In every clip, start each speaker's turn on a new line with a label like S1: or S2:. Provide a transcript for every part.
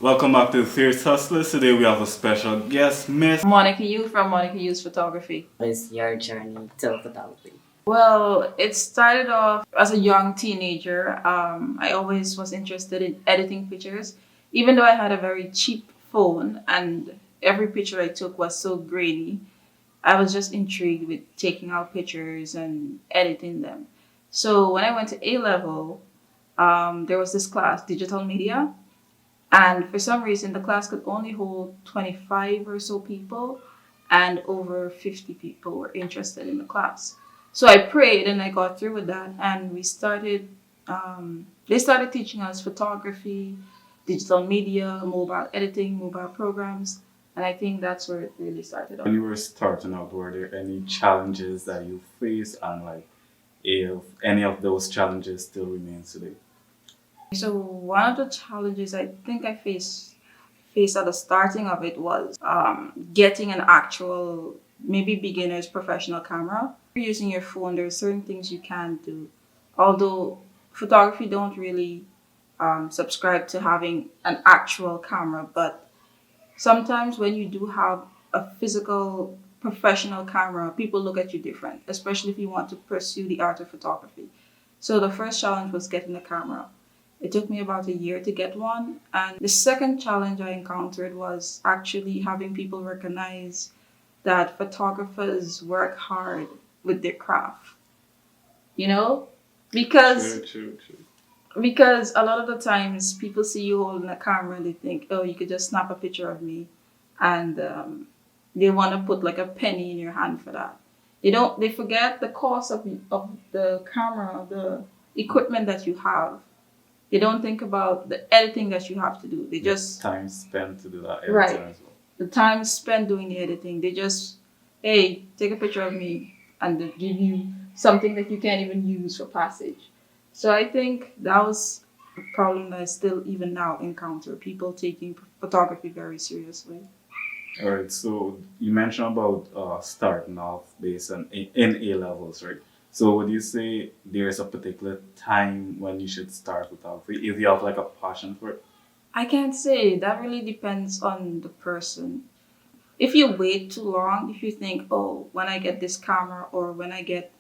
S1: Welcome back to the Serious Hustlers. Today we have a special guest, Miss
S2: Monica Yu from Monica Yu's Photography.
S3: What is your journey to photography?
S2: Well, it started off as a young teenager. I always was interested in editing pictures, even though I had a very cheap phone and every picture I took was so grainy. I was just intrigued with taking out pictures and editing them. So when I went to A level, there was this class, digital media, and for some reason the class could only hold 25 or so people, and over 50 people were interested in the class. So I prayed and I got through with that, and they started teaching us photography, digital media, mobile editing, mobile programs, and I think that's where it really started off.
S1: when you were starting out, were there any challenges that you faced, and like if any of those challenges still remain today?
S2: So one of the challenges I think I faced at the starting of it was getting an actual, maybe beginner's professional camera. Using your phone, there are certain things you can do. Although photography don't really subscribe to having an actual camera, but sometimes when you do have a physical professional camera, people look at you different, especially if you want to pursue the art of photography. So the first challenge was getting the camera. It took me about a year to get one. And the second challenge I encountered was actually having people recognize that photographers work hard with their craft, you know? Because because a lot of the times people see you holding a camera and they think, oh, you could just snap a picture of me, and they want to put like a penny in your hand for that. They forget the cost of the camera, of the equipment that you have. They don't think about the editing that you have to do. They just,
S1: Time spent to do that editing
S2: right,
S1: as well.
S2: the time spent doing the editing. They just, hey, take a picture of me, and they give you something that you can't even use for passage. So I think that was a problem that I still even now encounter. People taking photography very seriously.
S1: All right, so you mentioned about starting off based on in A levels, right? So would you say there's a particular time when you should start photography if you have like a passion for it?
S2: I can't say. That really depends on the person. If you wait too long, if you think, oh, when I get this camera or when I get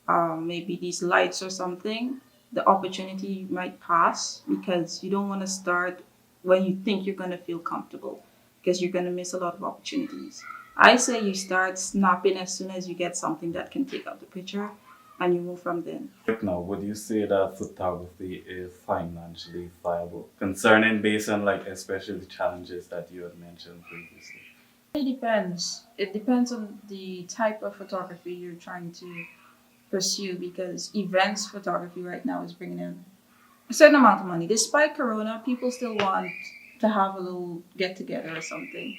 S2: maybe these lights or something, the opportunity might pass because you don't want to start when you think you're going to feel comfortable because you're going to miss a lot of opportunities. I say you start snapping as soon as you get something that can take out the picture and you move from then.
S1: Right now, would you say that photography is financially viable, concerning based on like especially the challenges that you had mentioned previously?
S2: It depends. It depends on the type of photography you're trying to pursue because events photography right now is bringing in a certain amount of money. Despite Corona, people still want to have a little get together or something.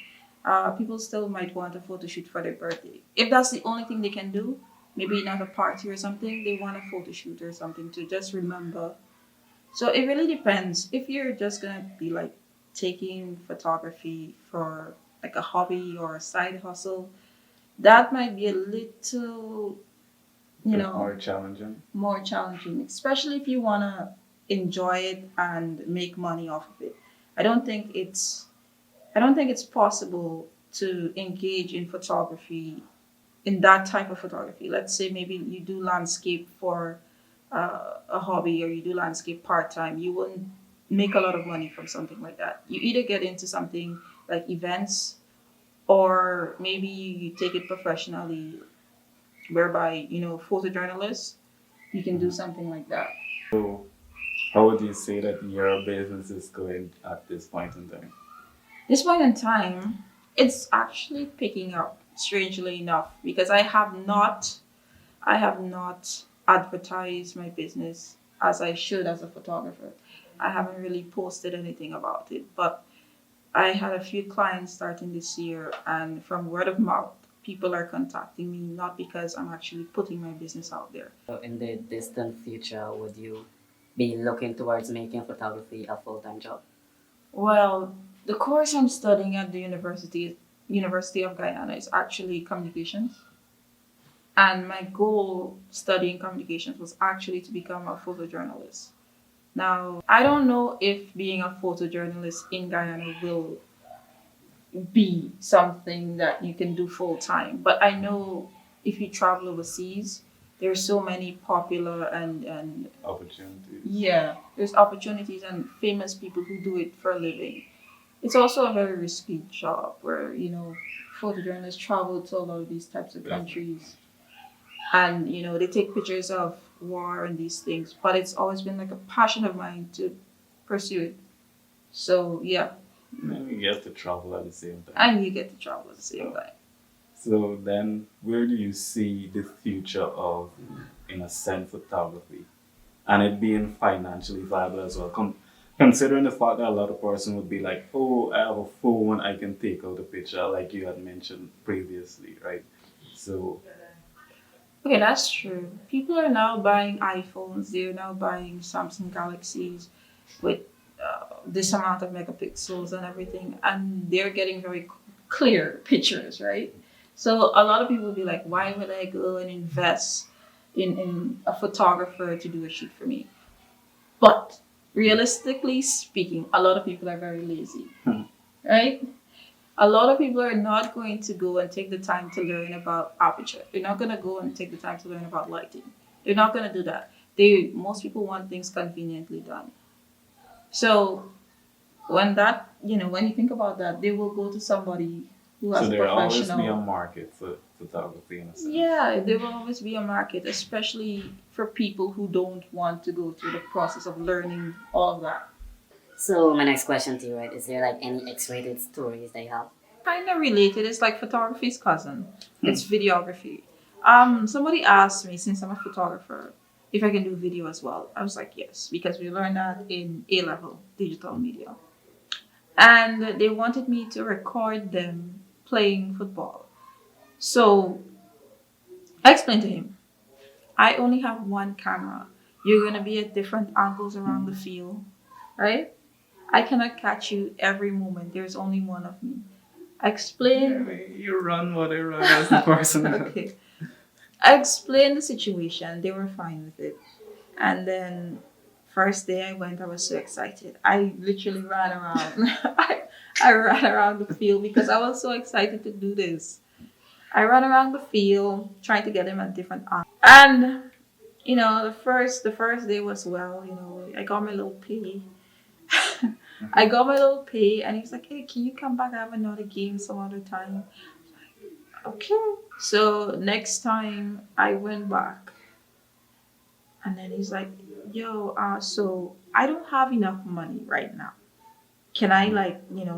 S2: People still might want a photo shoot for their birthday. If that's the only thing they can do, maybe not a party or something, they want a photo shoot or something to just remember. So it really depends. If you're just gonna be like taking photography for like a hobby or a side hustle, that might be a little, you
S1: Bit
S2: know,
S1: more challenging.
S2: more challenging, especially if you want to enjoy it and make money off of it. I don't think it's I don't think it's possible to engage in photography in that type of photography. Let's say maybe you do landscape for a hobby or you do landscape part time. You wouldn't make a lot of money from something like that. You either get into something like events or maybe you take it professionally, whereby photojournalist, you can do something like that.
S1: So how would you say that your business is going at this point in time?
S2: This point in time, it's actually picking up, strangely enough, because I have not advertised my business as I should as a photographer. I haven't really posted anything about it, but I had a few clients starting this year, and from word of mouth, people are contacting me not because I'm actually putting my business out there.
S3: So in the distant future, would you be looking towards making photography a full-time job?
S2: Well, the course I'm studying at the University of Guyana is actually communications. And my goal studying communications was actually to become a photojournalist. Now, I don't know if being a photojournalist in Guyana will be something that you can do full time, but I know if you travel overseas, there's so many popular and
S1: Opportunities.
S2: yeah, there's opportunities and famous people who do it for a living. It's also a very risky job where, photojournalists travel to a lot of these types of
S1: Yeah.
S2: countries and, they take pictures of war and these things. But it's always been like a passion of mine to pursue it. So, yeah,
S1: And you get to travel at the same time.
S2: and you get to travel at the same time.
S1: So then, where do you see the future of, in a sense, photography, and it being financially viable as well? Considering the fact that a lot of person would be like, "Oh, I have a phone, I can take out a picture," like you had mentioned previously, right? So,
S2: Okay, that's true. People are now buying iPhones, they're now buying Samsung Galaxies with this amount of megapixels and everything, and they're getting very clear pictures, right? So a lot of people will be like, why would I go and invest in a photographer to do a shoot for me? But realistically speaking, a lot of people are very lazy, right? A lot of people are not going to go and take the time to learn about aperture. They're not going to go and take the time to learn about lighting. They're not going to do that. Most people want things conveniently done. So when you think about that, they will go to somebody who has
S1: so
S2: a
S1: there will always be a
S2: professional.
S1: market for photography in a sense.
S2: Yeah, there will always be a market, especially for people who don't want to go through the process of learning all of that.
S3: So my next question to you, right? Is there like any X-rated stories that you have?
S2: Kind of related. It's like photography's cousin. It's videography. Somebody asked me, since I'm a photographer, if I can do video as well. I was like, yes, because we learned that in A level digital media, and they wanted me to record them playing football. So I explained to him, I only have one camera. You're gonna be at different angles around the field, right? I cannot catch you every moment. There's only one of me. I explained.
S1: You run what I run as the person.
S2: Okay. I explained the situation. They were fine with it. And then first day I went, I was so excited. I literally ran around. I ran around the field because I was so excited to do this. I ran around the field trying to get him at different angles. And the first day was well, I got my little pay. I got my little pay and he was like, hey, can you come back? I have another game some other time. Okay. So next time I went back and then he's like, yo, so I don't have enough money right now. Can I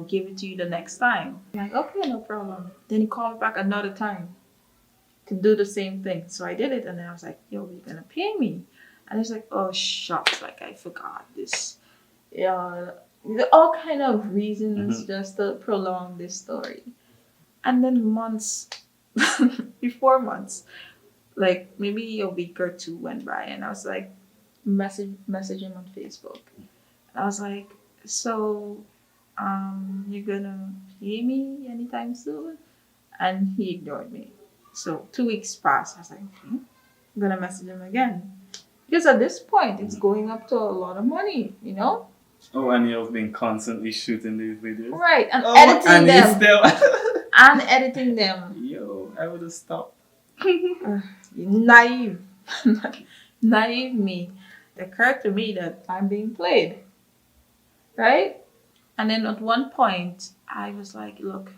S2: give it to you the next time? I'm like, okay, no problem. Then he called me back another time to do the same thing. So I did it and then I was like, yo, you're gonna pay me. And he's like, oh shucks, like I forgot this. Yeah, all kind of reasons just to prolong this story. And then months, before months, like maybe a week or two went by, and I was like, message him on Facebook. And I was like, so, you're gonna pay me anytime soon? And he ignored me. So 2 weeks passed. I was like, okay, I'm gonna message him again because at this point it's going up to a lot of money,
S1: Oh, and you've been constantly shooting these videos?
S2: Right, and
S1: Oh,
S2: editing
S1: and
S2: them.
S1: you still.
S2: And editing them.
S1: Yo, I would have stopped.
S2: Naive. Naive me. It occurred to me that I'm being played. Right? And then at one point, I was like, look,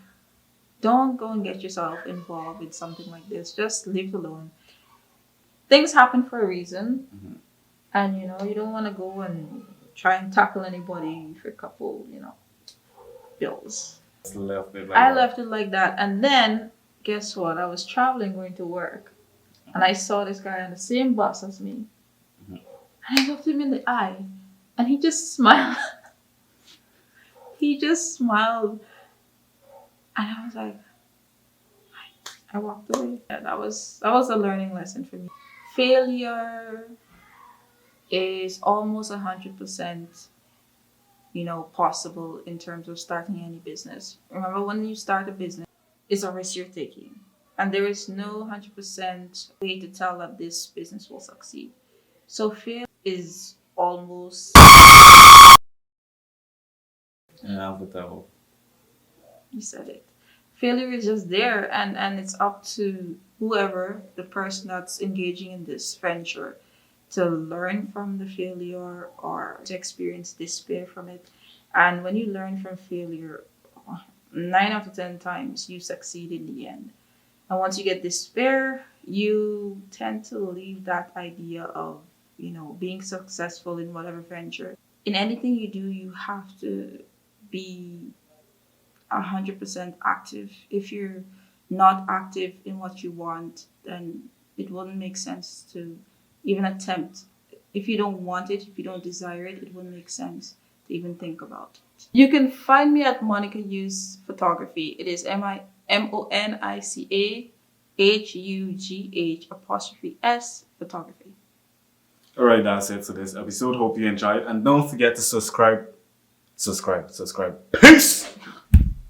S2: don't go and get yourself involved with something like this. Just leave it alone. Things happen for a reason.
S1: Mhm.
S2: And, you don't want to go and try and tackle anybody for a couple, bills.
S1: Just left it like
S2: I
S1: that.
S2: left it like that. And then, guess what? I was traveling, going to work. And I saw this guy on the same bus as me.
S1: Mhm.
S2: And I looked him in the eye. And he just smiled. He just smiled. And I was like, I walked away. Yeah, that was a learning lesson for me. Failure is almost 100%, possible in terms of starting any business. Remember, when you start a business, it's a risk you're taking. And there is no 100% way to tell that this business will succeed. So failure is almost,
S1: Inevitable.
S2: you said it. Failure is just there, and it's up to whoever, the person that's engaging in this venture, to learn from the failure or to experience despair from it. And when you learn from failure, 9 out of 10 times you succeed in the end. And once you get despair, you tend to leave that idea of, being successful in whatever venture. In anything you do, you have to be 100% active. If you're not active in what you want, then it wouldn't make sense to even attempt. If you don't want it, if you don't desire it, it wouldn't make sense to even think about it. You can find me at Monica Hughes Photography. It is MONICAHUGH Photography.
S1: Alright, that's it for this episode. Hope you enjoyed. And don't forget to subscribe. Peace!